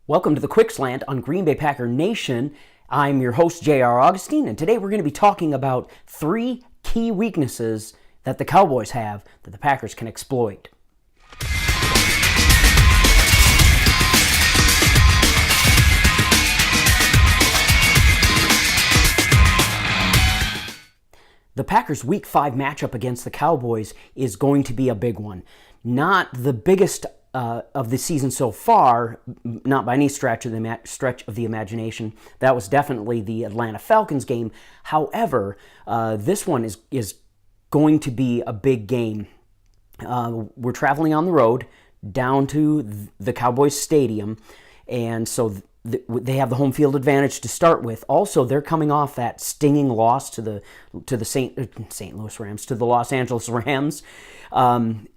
Welcome to the Quick Slant on Green Bay Packer Nation. I'm your host, J.R. Augustine, and today we're going to be talking about 3 key weaknesses that the Cowboys have that the Packers can exploit. The Packers' Week 5 matchup against the Cowboys is going to be a big one. Not the biggest of the season so far, not by any stretch of the imagination. That was definitely the Atlanta Falcons game. However, this one is going to be a big game. We're traveling on the road down to the Cowboys Stadium, and so they have the home field advantage to start with. Also, they're coming off that stinging loss to the St. Louis Rams, to the Los Angeles Rams, and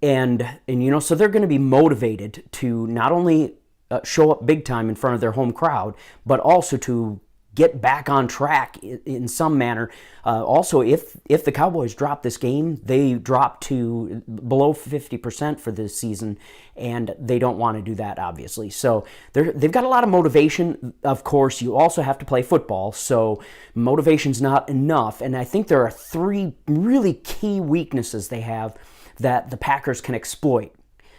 so they're going to be motivated to not only show up big time in front of their home crowd, but also to get back on track in some manner. Also, if the Cowboys drop this game, they drop to below 50% for this season, and they don't want to do that, obviously. So they've got a lot of motivation. Of course, you also have to play football, so motivation's not enough. And I think there are 3 really key weaknesses they have that the Packers can exploit.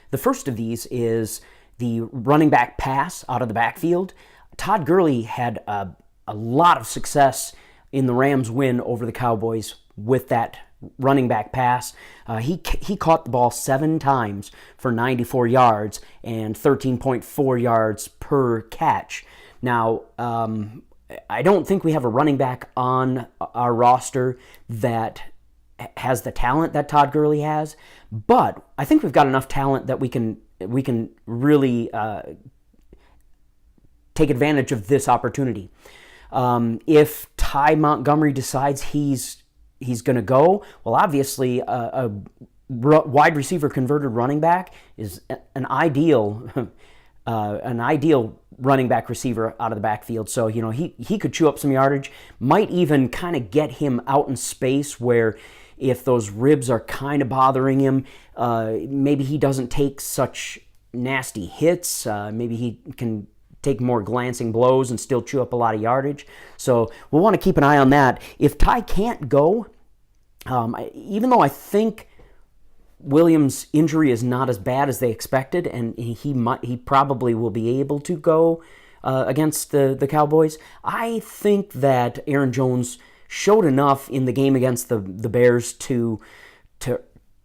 The first of these is the running back pass out of the backfield. Todd Gurley had a lot of success in the Rams win over the Cowboys with that running back pass. He caught the ball 7 times for 94 yards and 13.4 yards per catch. Now, I don't think we have a running back on our roster that has the talent that Todd Gurley has, but I think we've got enough talent that we can really take advantage of this opportunity. If Ty Montgomery decides he's going to go, well, obviously a wide receiver converted running back is an ideal running back receiver out of the backfield. So he could chew up some yardage, might even kind of get him out in space where if those ribs are kind of bothering him, maybe he doesn't take such nasty hits. Maybe he can take more glancing blows and still chew up a lot of yardage. So we'll want to keep an eye on that. If Ty can't go, even though I think Williams' injury is not as bad as they expected, and he probably will be able to go against the Cowboys, I think that Aaron Jones showed enough in the game against the Bears to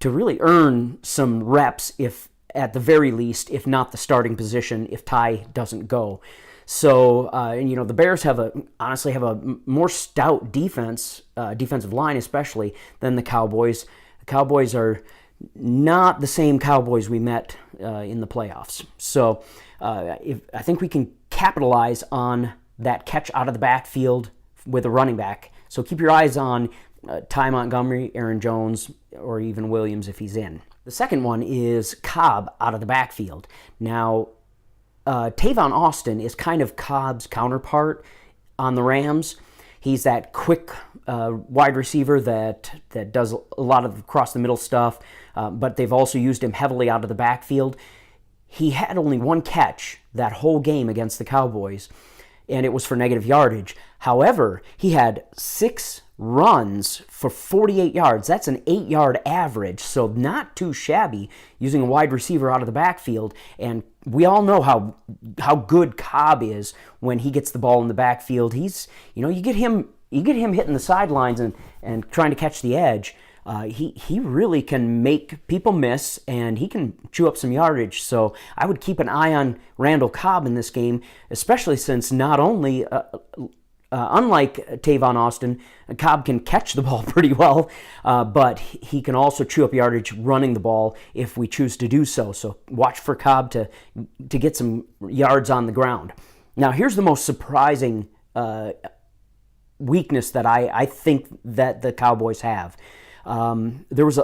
really earn some reps, if at the very least, if not the starting position, if Ty doesn't go. So, the Bears honestly have a more stout defensive line especially, than the Cowboys. The Cowboys are not the same Cowboys we met in the playoffs. So, I think we can capitalize on that catch out of the backfield with a running back. So keep your eyes on Ty Montgomery, Aaron Jones, or even Williams if he's in. The second one is Cobb out of the backfield. Now, Tavon Austin is kind of Cobb's counterpart on the Rams. He's that quick wide receiver that does a lot of across-the-middle stuff, but they've also used him heavily out of the backfield. He had only 1 catch that whole game against the Cowboys, and it was for negative yardage. However, he had 6 runs for 48 yards. That's an 8-yard average, so not too shabby using a wide receiver out of the backfield. And we all know how good Cobb is when he gets the ball in the backfield. He's, you get him hitting the sidelines and trying to catch the edge. He really can make people miss, and he can chew up some yardage. So I would keep an eye on Randall Cobb in this game, especially since not only unlike Tavon Austin, Cobb can catch the ball pretty well, but he can also chew up yardage running the ball if we choose to do so. So watch for Cobb to get some yards on the ground. Now, here's the most surprising weakness that I think that the Cowboys have. There was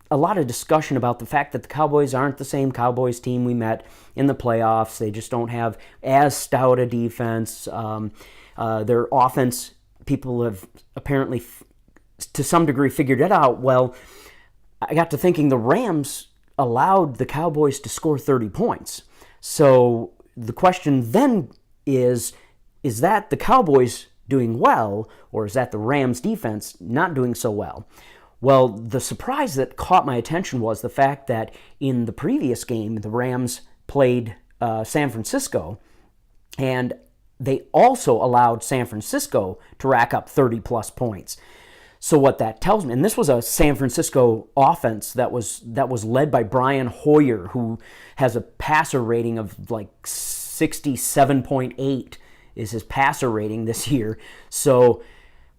a lot of discussion about the fact that the Cowboys aren't the same Cowboys team we met in the playoffs. They just don't have as stout a defense. Their offense, people have apparently, to some degree, figured it out. Well, I got to thinking the Rams allowed the Cowboys to score 30 points. So the question then is that the Cowboys doing well, or is that the Rams defense not doing so well? Well, the surprise that caught my attention was the fact that in the previous game, the Rams played San Francisco, and they also allowed San Francisco to rack up 30-plus points. So what that tells me, and this was a San Francisco offense that was led by Brian Hoyer, who has a passer rating of like 67.8 is his passer rating this year. So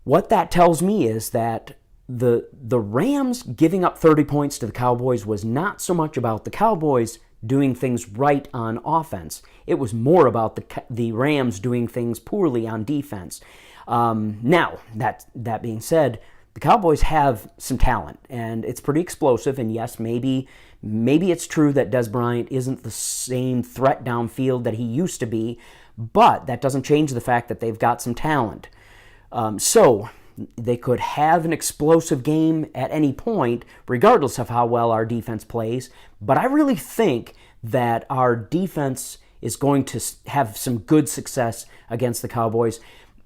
what that tells me is that the Rams giving up 30 points to the Cowboys was not so much about the Cowboys doing things right on offense. It was more about the Rams doing things poorly on defense. Now, that being said, the Cowboys have some talent, and it's pretty explosive, and yes, maybe it's true that Dez Bryant isn't the same threat downfield that he used to be, but that doesn't change the fact that they've got some talent. So they could have an explosive game at any point, regardless of how well our defense plays, but I really think that our defense is going to have some good success against the Cowboys.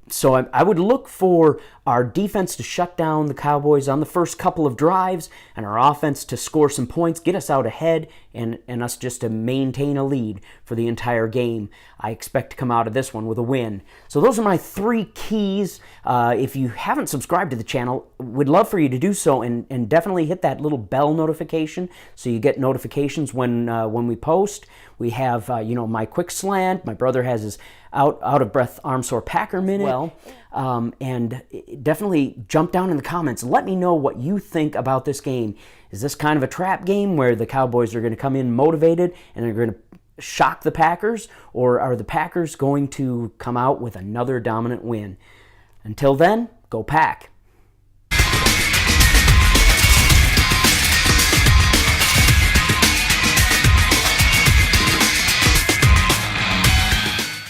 So I would look for our defense to shut down the Cowboys on the first couple of drives, and our offense to score some points, get us out ahead, and us just to maintain a lead for the entire game. I expect to come out of this one with a win. So those are my 3 keys. If you haven't subscribed to the channel, would love for you to do so, and definitely hit that little bell notification so you get notifications when we post. We have my quick slant. My brother has his out of breath arm sore Packer minute. And definitely jump down in the comments. Let me know what you think about this game. Is this kind of a trap game where the Cowboys are going to come in motivated and they're going to shock the Packers, or are the Packers going to come out with another dominant win? Until then, go Pack.